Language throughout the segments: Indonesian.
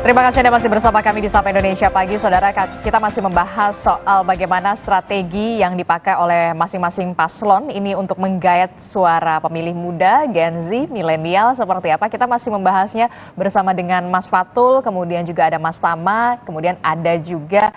Terima kasih Anda masih bersama kami di Sapa Indonesia Pagi. Saudara, kita masih membahas soal bagaimana strategi yang dipakai oleh masing-masing paslon ini untuk menggayat suara pemilih muda, Gen Z, milenial seperti apa. Kita masih membahasnya bersama dengan Mas Fatul, kemudian juga ada Mas Tama, kemudian ada juga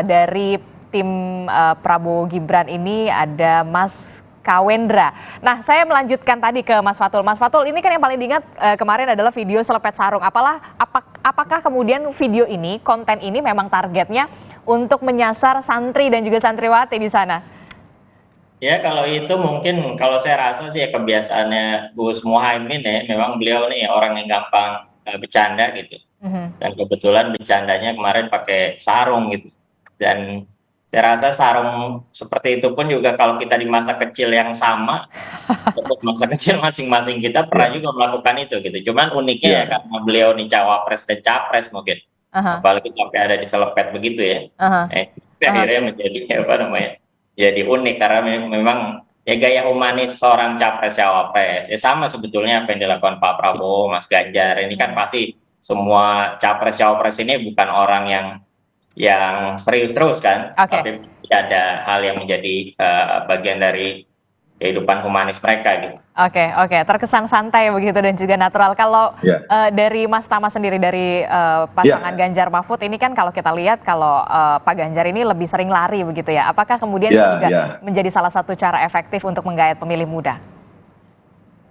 dari tim Prabowo Gibran ini ada Mas Kawendra. Nah, saya melanjutkan tadi ke Mas Fatul. Mas Fatul, ini kan yang paling diingat kemarin adalah video selepet sarung. Apakah kemudian video ini, konten ini memang targetnya untuk menyasar santri dan juga santriwati di sana? Ya, kalau itu mungkin kalau saya rasa sih ya kebiasaannya Gus Muhaimin ya, memang beliau nih orang yang gampang bercanda gitu. Dan kebetulan bercandanya kemarin pakai sarung gitu. Dan saya rasa sarung seperti itu pun juga kalau kita di masa kecil yang sama, untuk masa kecil masing-masing kita pernah juga melakukan itu gitu. Cuman uniknya ya karena beliau nih cawapres dan capres mungkin, apalagi sampai ada di selepet begitu ya. Akhirnya menjadi apa namanya? Jadi unik karena memang ya gaya humanis seorang capres cawapres. Ya sama sebetulnya apa yang dilakukan Pak Prabowo, Mas Ganjar. Ini kan pasti semua capres cawapres ini bukan orang yang serius terus kan, tapi ada hal yang menjadi bagian dari kehidupan humanis mereka gitu. Oke, terkesan santai begitu dan juga natural. Kalau dari Mas Tama sendiri dari pasangan Ganjar Mahfud ini kan kalau kita lihat kalau Pak Ganjar ini lebih sering lari begitu ya. Apakah kemudian ini juga menjadi salah satu cara efektif untuk menggayat pemilih muda?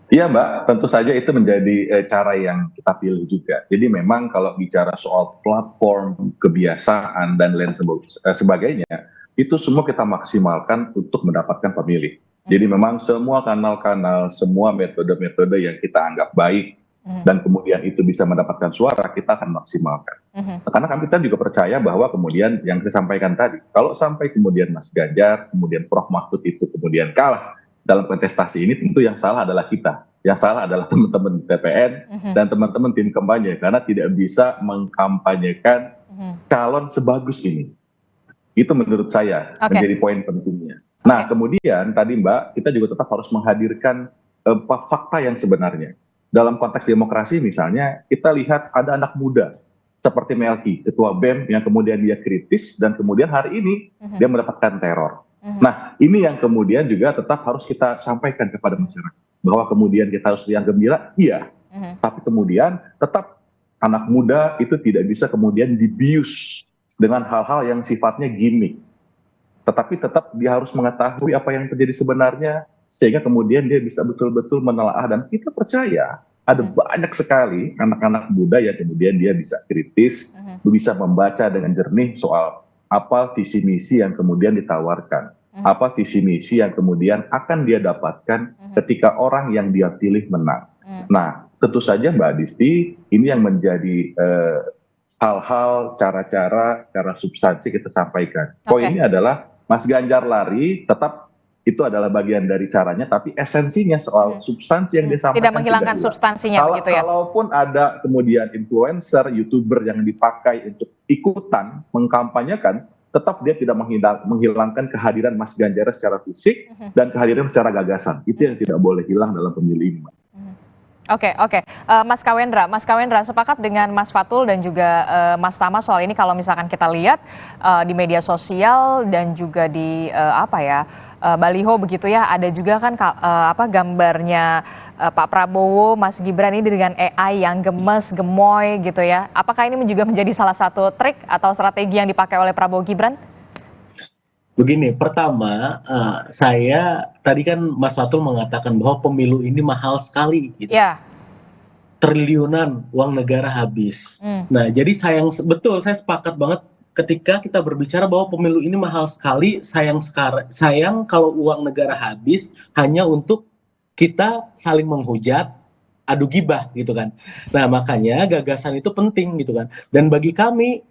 Iya Mbak, tentu saja itu menjadi cara yang kita pilih juga. Jadi memang kalau bicara soal platform, kebiasaan, dan lain sebagainya, itu semua kita maksimalkan untuk mendapatkan pemilih. Jadi memang semua kanal-kanal, semua metode-metode yang kita anggap baik, dan kemudian itu bisa mendapatkan suara, kita akan maksimalkan. Karena kita juga percaya bahwa kemudian yang saya sampaikan tadi, kalau sampai kemudian Mas Ganjar, kemudian Prof. Mahfud itu kemudian kalah, dalam kontestasi ini tentu yang salah adalah kita. Yang salah adalah teman-teman TPN dan teman-teman tim kampanye karena tidak bisa mengkampanyekan calon sebagus ini. Itu menurut saya menjadi poin pentingnya. Nah, kemudian tadi Mbak, kita juga tetap harus menghadirkan fakta yang sebenarnya. Dalam konteks demokrasi misalnya, kita lihat ada anak muda seperti Melki, ketua BEM yang kemudian dia kritis dan kemudian hari ini dia mendapatkan teror. Nah, ini yang kemudian juga tetap harus kita sampaikan kepada masyarakat. Bahwa kemudian kita harus yang gembira, iya. Tapi kemudian tetap anak muda itu tidak bisa kemudian dibius dengan hal-hal yang sifatnya gimmick. Tetapi tetap dia harus mengetahui apa yang terjadi sebenarnya, sehingga kemudian dia bisa betul-betul menelaah. Dan kita percaya ada banyak sekali anak-anak muda yang kemudian dia bisa kritis, bisa membaca dengan jernih soal apa visi misi yang kemudian ditawarkan, apa visi misi yang kemudian akan dia dapatkan ketika orang yang dia pilih menang. Nah, tentu saja Mbak Disti, ini yang menjadi hal-hal, cara-cara, secara substansi kita sampaikan. Poinnya adalah Mas Ganjar lari, tetap itu adalah bagian dari caranya, tapi esensinya soal substansi yang disampaikan tidak menghilangkan substansinya begitu ya. Kalaupun ada kemudian influencer, YouTuber yang dipakai untuk ikutan mengkampanyekan, tetap dia tidak menghilangkan kehadiran Mas Ganjar secara fisik dan kehadiran secara gagasan. Itu yang tidak boleh hilang dalam pemilu ini. Oke. Mas Kawendra sepakat dengan Mas Fatul dan juga Mas Tama soal ini. Kalau misalkan kita lihat di media sosial dan juga di baliho begitu ya, ada juga kan gambarnya Pak Prabowo, Mas Gibran ini dengan AI yang gemes, gemoy gitu ya. Apakah ini juga menjadi salah satu trik atau strategi yang dipakai oleh Prabowo Gibran? Begini, pertama saya tadi kan Mas Fatul mengatakan bahwa pemilu ini mahal sekali gitu. Triliunan uang negara habis. Nah, jadi saya sepakat banget ketika kita berbicara bahwa pemilu ini mahal sekali, sayang kalau uang negara habis hanya untuk kita saling menghujat, adu gibah gitu kan. Nah, makanya gagasan itu penting gitu kan. Dan bagi kami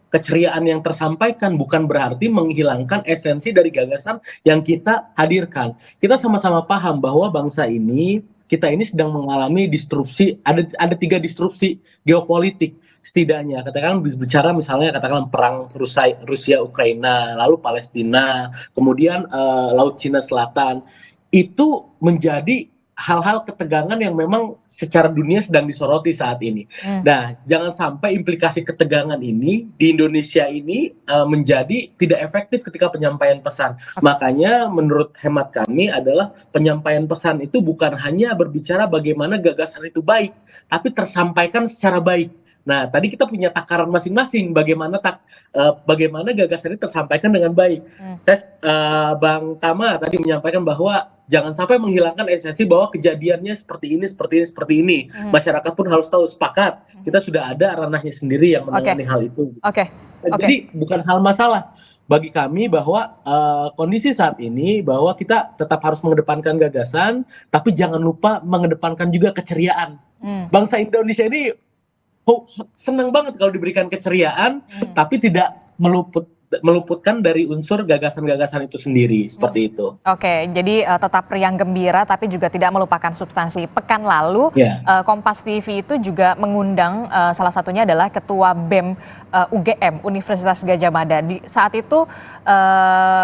keceriaan yang tersampaikan bukan berarti menghilangkan esensi dari gagasan yang kita hadirkan. Kita sama-sama paham bahwa kita ini sedang mengalami disrupsi, ada 3 disrupsi geopolitik setidaknya. Katakan bicara misalnya perang Rusia Ukraina, lalu Palestina, kemudian Laut Cina Selatan. Itu menjadi hal-hal ketegangan yang memang secara dunia sedang disoroti saat ini. Nah, jangan sampai implikasi ketegangan ini di Indonesia ini menjadi tidak efektif ketika penyampaian pesan. Makanya menurut hemat kami adalah penyampaian pesan itu bukan hanya berbicara bagaimana gagasan itu baik, tapi tersampaikan secara baik. Nah, tadi kita punya takaran masing-masing bagaimana gagasan ini tersampaikan dengan baik. Bang Tama tadi menyampaikan bahwa jangan sampai menghilangkan esensi bahwa kejadiannya seperti ini. Masyarakat pun harus tahu, sepakat. Kita sudah ada ranahnya sendiri yang menangani hal itu. Jadi bukan hal masalah bagi kami bahwa kondisi saat ini bahwa kita tetap harus mengedepankan gagasan, tapi jangan lupa mengedepankan juga keceriaan. Bangsa Indonesia ini senang banget kalau diberikan keceriaan, tapi tidak meluputkan dari unsur gagasan-gagasan itu sendiri, seperti itu. Oke, jadi tetap riang gembira tapi juga tidak melupakan substansi. Pekan lalu Kompas TV itu juga mengundang salah satunya adalah Ketua BEM UGM Universitas Gadjah Mada. Saat itu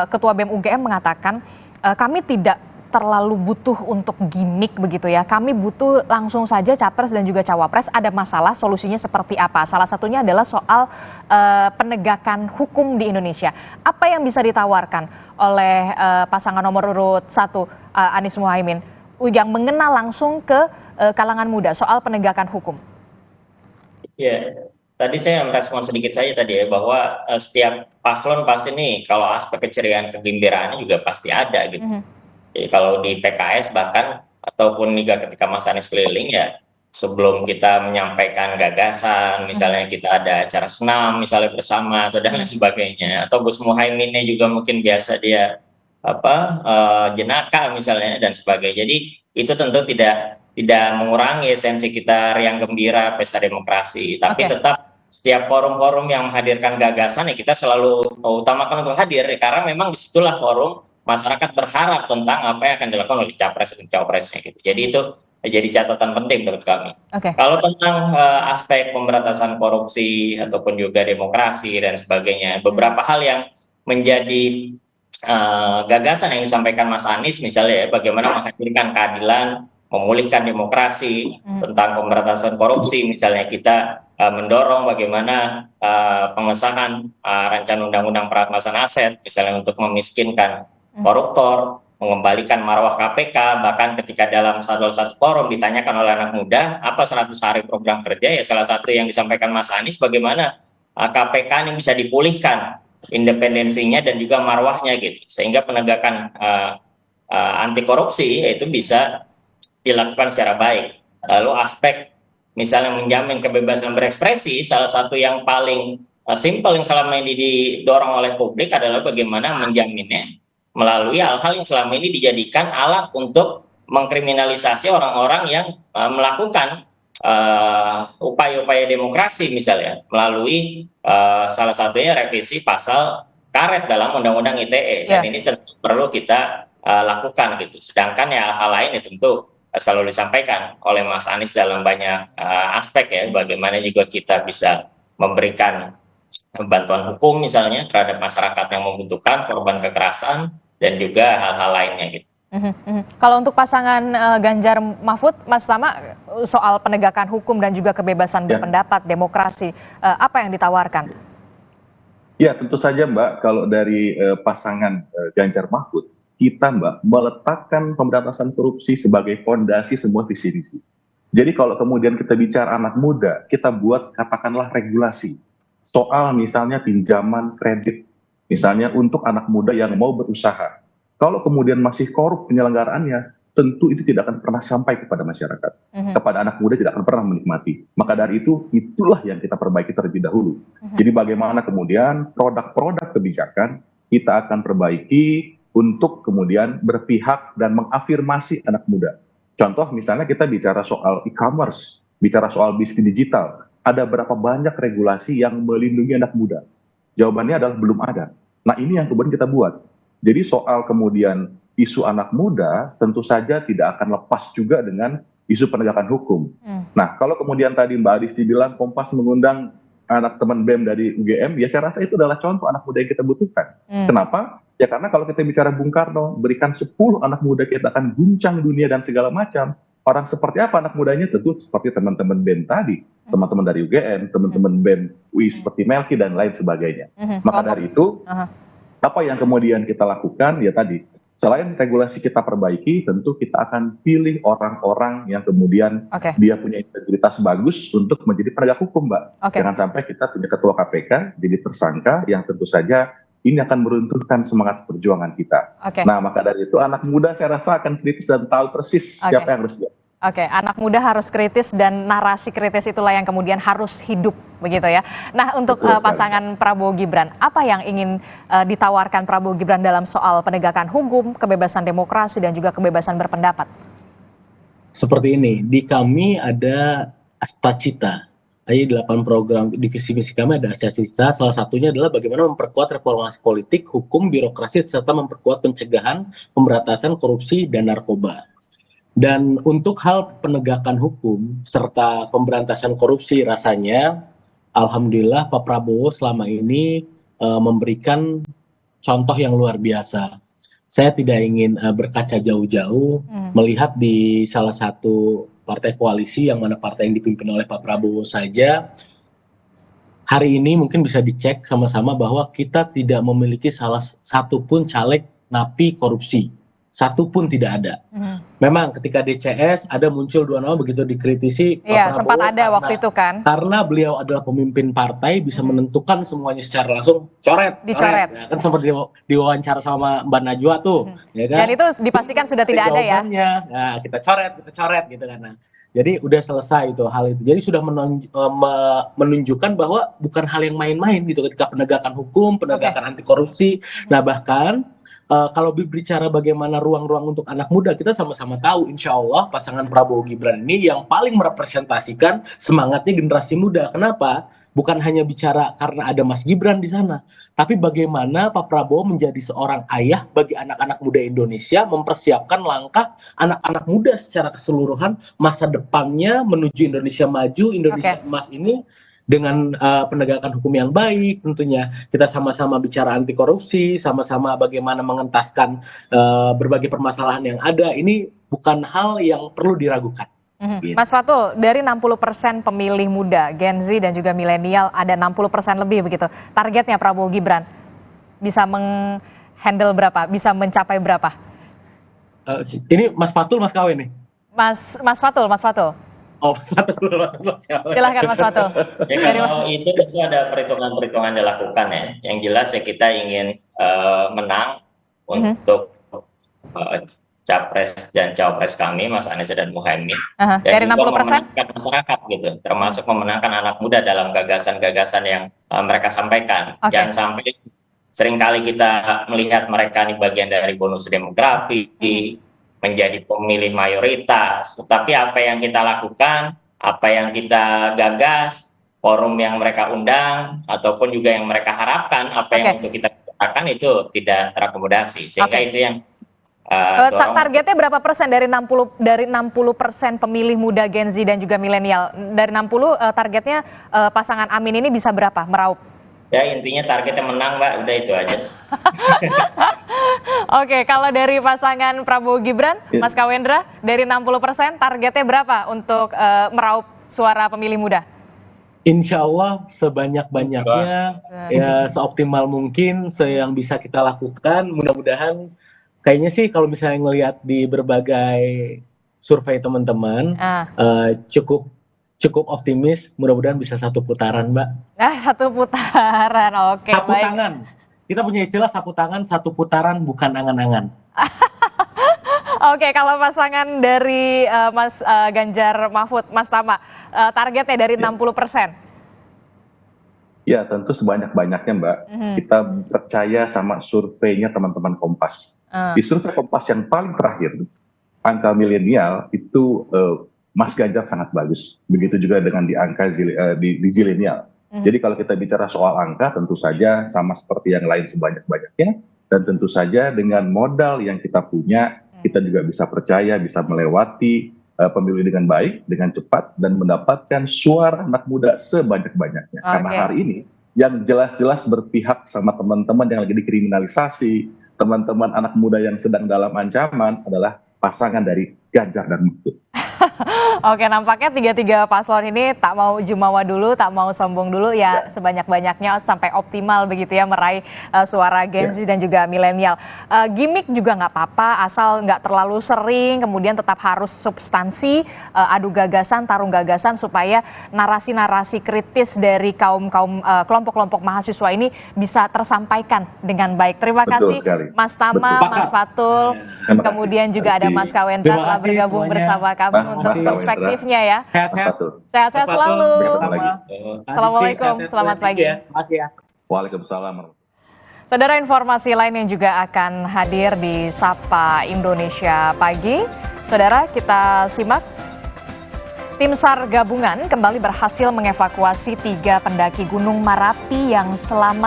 Ketua BEM UGM mengatakan kami tidak terlalu butuh untuk gimmick begitu ya. Kami butuh langsung saja capres dan juga cawapres. Ada masalah, solusinya seperti apa? Salah satunya adalah soal penegakan hukum di Indonesia. Apa yang bisa ditawarkan oleh pasangan nomor urut 1 Anies Muhaimin yang mengenal langsung ke kalangan muda soal penegakan hukum? Ya, tadi saya merespon sedikit saja tadi ya, bahwa setiap paslon pasti nih kalau aspek keceriaan kegembiraannya juga pasti ada gitu. Jadi kalau di PKS bahkan ataupun juga ketika Mas Anies keliling ya, sebelum kita menyampaikan gagasan, misalnya kita ada acara senam misalnya bersama atau dan lain sebagainya, atau Gus Muhaiminnya juga mungkin biasa dia jenaka misalnya dan sebagainya. Jadi itu tentu tidak mengurangi esensi kita riang gembira pesta demokrasi, tapi tetap setiap forum-forum yang menghadirkan gagasan ya kita selalu utamakan untuk hadir ya, karena memang disitulah forum masyarakat berharap tentang apa yang akan dilakukan oleh capres dan cawapresnya gitu. Jadi itu jadi catatan penting menurut kami. Kalau tentang aspek pemberantasan korupsi ataupun juga demokrasi dan sebagainya, beberapa hal yang menjadi gagasan yang disampaikan Mas Anies misalnya ya, bagaimana menghadirkan keadilan, memulihkan demokrasi, tentang pemberantasan korupsi misalnya kita mendorong bagaimana pengesahan rancangan undang-undang perampasan aset misalnya untuk memiskinkan koruptor, mengembalikan marwah KPK, bahkan ketika dalam satu forum ditanyakan oleh anak muda, apa 100 hari program kerja, ya salah satu yang disampaikan Mas Anies bagaimana KPK ini bisa dipulihkan independensinya dan juga marwahnya gitu, sehingga penegakan anti korupsi itu bisa dilakukan secara baik. Lalu aspek misalnya menjamin kebebasan berekspresi, salah satu yang paling simpel yang selama ini didorong oleh publik adalah bagaimana menjaminnya melalui hal-hal yang selama ini dijadikan alat untuk mengkriminalisasi orang-orang yang melakukan upaya-upaya demokrasi misalnya melalui salah satunya revisi pasal karet dalam Undang-Undang ITE dan ini tentu perlu kita lakukan gitu. Sedangkan ya hal lain ya tentu selalu disampaikan oleh Mas Anies dalam banyak aspek ya, bagaimana juga kita bisa memberikan bantuan hukum misalnya terhadap masyarakat yang membutuhkan, korban kekerasan dan juga hal-hal lainnya gitu. Kalau untuk pasangan Ganjar Mahfud, Mas Tama, soal penegakan hukum dan juga kebebasan berpendapat, demokrasi, apa yang ditawarkan? Ya tentu saja Mbak, kalau dari pasangan Ganjar Mahfud, kita Mbak meletakkan pemberantasan korupsi sebagai fondasi semua visi misi. Jadi kalau kemudian kita bicara anak muda, kita buat katakanlah regulasi soal misalnya pinjaman kredit, misalnya untuk anak muda yang mau berusaha. Kalau kemudian masih korup penyelenggaraannya, tentu itu tidak akan pernah sampai kepada masyarakat. Kepada anak muda tidak akan pernah menikmati. Maka dari itu, itulah yang kita perbaiki terlebih dahulu. Jadi bagaimana kemudian produk-produk kebijakan kita akan perbaiki untuk kemudian berpihak dan mengafirmasi anak muda. Contoh misalnya kita bicara soal e-commerce, bicara soal bisnis digital. Ada berapa banyak regulasi yang melindungi anak muda? Jawabannya adalah belum ada. Nah ini yang kemudian kita buat. Jadi soal kemudian isu anak muda tentu saja tidak akan lepas juga dengan isu penegakan hukum. Nah kalau kemudian tadi Mbak Adisti bilang Kompas mengundang anak teman BEM dari UGM, ya saya rasa itu adalah contoh anak muda yang kita butuhkan. Kenapa? Ya karena kalau kita bicara Bung Karno, berikan 10 anak muda kita akan guncang dunia dan segala macam. Orang seperti apa anak mudanya? Tentu seperti teman-teman BEM tadi, teman-teman dari UGM, teman-teman BEM UI seperti Melki dan lain sebagainya. Maka dari itu, apa yang kemudian kita lakukan? Ya tadi, selain regulasi kita perbaiki, tentu kita akan pilih orang-orang yang kemudian dia punya integritas bagus untuk menjadi penegak hukum, Mbak. Jangan sampai kita punya ketua KPK jadi tersangka yang tentu saja ini akan meruntuhkan semangat perjuangan kita. Nah, maka dari itu anak muda saya rasa akan kritis dan tahu persis siapa yang harus dia. Anak muda harus kritis dan narasi kritis itulah yang kemudian harus hidup, begitu ya. Nah, untuk pasangan Prabowo Gibran, apa yang ingin ditawarkan Prabowo Gibran dalam soal penegakan hukum, kebebasan demokrasi, dan juga kebebasan berpendapat? Seperti ini, di kami ada Astacita. Ada 8 program di visi misi kami ada Astacita, salah satunya adalah bagaimana memperkuat reformasi politik, hukum, birokrasi, serta memperkuat pencegahan, pemberantasan korupsi, dan narkoba. Dan untuk hal penegakan hukum serta pemberantasan korupsi rasanya alhamdulillah Pak Prabowo selama ini memberikan contoh yang luar biasa. Saya tidak ingin berkaca jauh-jauh melihat di salah satu partai koalisi yang mana partai yang dipimpin oleh Pak Prabowo saja hari ini mungkin bisa dicek sama-sama bahwa kita tidak memiliki salah satu pun caleg napi korupsi. Satu pun tidak ada. Memang ketika DCS ada muncul 2 nama begitu dikritisi. Iya, sempat ada waktu itu kan. Karena beliau adalah pemimpin partai bisa menentukan semuanya secara langsung. Dicoret. Ya, kan sempat diwawancara sama Mbak Najwa tuh. Ya kan? Dan itu dipastikan sudah tidak ada ya. Nah, kita coret gitu kan. Nah, jadi udah selesai itu hal itu. Jadi sudah menunjukkan bahwa bukan hal yang main-main gitu ketika penegakan hukum, penegakan anti korupsi. Nah, bahkan kalau berbicara bagaimana ruang-ruang untuk anak muda, kita sama-sama tahu insya Allah pasangan Prabowo Gibran ini yang paling merepresentasikan semangatnya generasi muda. Kenapa? Bukan hanya bicara karena ada Mas Gibran di sana, tapi bagaimana Pak Prabowo menjadi seorang ayah bagi anak-anak muda Indonesia, mempersiapkan langkah anak-anak muda secara keseluruhan masa depannya menuju Indonesia maju, Indonesia emas ini dengan penegakan hukum yang baik. Tentunya kita sama-sama bicara anti korupsi, sama-sama bagaimana mengentaskan berbagai permasalahan yang ada. Ini bukan hal yang perlu diragukan. Gitu. Mas Fatul, dari 60% pemilih muda, Gen Z dan juga milenial, ada 60% lebih begitu. Targetnya Prabowo Gibran bisa menghandle berapa? Bisa mencapai berapa? Ini Mas Fatul, Mas Kawin nih? Mas Fatul. Oh, silahkan Mas Fatul. Ya, kalau itu tentu ada perhitungan-perhitungan dilakukan ya. Yang jelas ya kita ingin menang untuk capres dan cawapres kami, Mas Anies dan Muhaimin. Dari 60%? Memenangkan masyarakat gitu, termasuk memenangkan anak muda dalam gagasan-gagasan yang mereka sampaikan. Jangan sampai seringkali kita melihat mereka ini bagian dari bonus demografi, menjadi pemilih mayoritas, tetapi apa yang kita lakukan, apa yang kita gagas, forum yang mereka undang, ataupun juga yang mereka harapkan, apa yang untuk kita lakukan itu tidak terakomodasi, sehingga itu yang targetnya berapa persen dari 60% pemilih muda Gen Z dan juga milenial? Dari 60 targetnya pasangan Amin ini bisa berapa meraup? Ya intinya targetnya menang, Mbak, udah itu aja. Oke, kalau dari pasangan Prabowo Gibran, Mas Kawendra, dari 60% targetnya berapa untuk meraup suara pemilih muda? Insya Allah sebanyak-banyaknya, ya seoptimal mungkin, yang bisa kita lakukan. Mudah-mudahan, kayaknya sih kalau misalnya ngelihat di berbagai survei teman-teman, cukup optimis, mudah-mudahan bisa 1 putaran, Mbak. 1 putaran, oke. Sapu tangan. Kita punya istilah sapu tangan, 1 putaran, bukan angan-angan. Oke, kalau pasangan dari Mas Ganjar Mahfud, Mas Tama, targetnya dari 60%? Ya, tentu sebanyak-banyaknya, Mbak. Kita percaya sama surveinya teman-teman Kompas. Di survei Kompas yang paling terakhir, angka milenial itu Mas Ganjar sangat bagus. Begitu juga dengan di angka di zilenial. Jadi kalau kita bicara soal angka, tentu saja sama seperti yang lain sebanyak-banyaknya. Dan tentu saja dengan modal yang kita punya, kita juga bisa percaya, bisa melewati pemilu dengan baik, dengan cepat, dan mendapatkan suara anak muda sebanyak-banyaknya. Karena hari ini, yang jelas-jelas berpihak sama teman-teman yang lagi dikriminalisasi, teman-teman anak muda yang sedang dalam ancaman adalah pasangan dari Ganjar dan Mahfud. Oke, nampaknya tiga-tiga paslon ini tak mau jumawa dulu, tak mau sombong dulu ya, sebanyak-banyaknya sampai optimal begitu ya meraih suara Gen Z dan juga milenial. Gimik juga nggak apa-apa, asal nggak terlalu sering, kemudian tetap harus substansi, adu gagasan, tarung gagasan supaya narasi-narasi kritis dari kelompok-kelompok mahasiswa ini bisa tersampaikan dengan baik. Terima kasih Mas Tama, Mas Fatul, kemudian juga ada Mas Kawendra telah bergabung bersama kami untuk perspektifnya ya. Sehat-sehat selalu. Assalamualaikum, selamat pagi. Waalaikumsalam. Saudara, informasi lain yang juga akan hadir di Sapa Indonesia Pagi. Saudara, kita simak. Tim SAR gabungan kembali berhasil mengevakuasi 3 pendaki Gunung Marapi yang selamat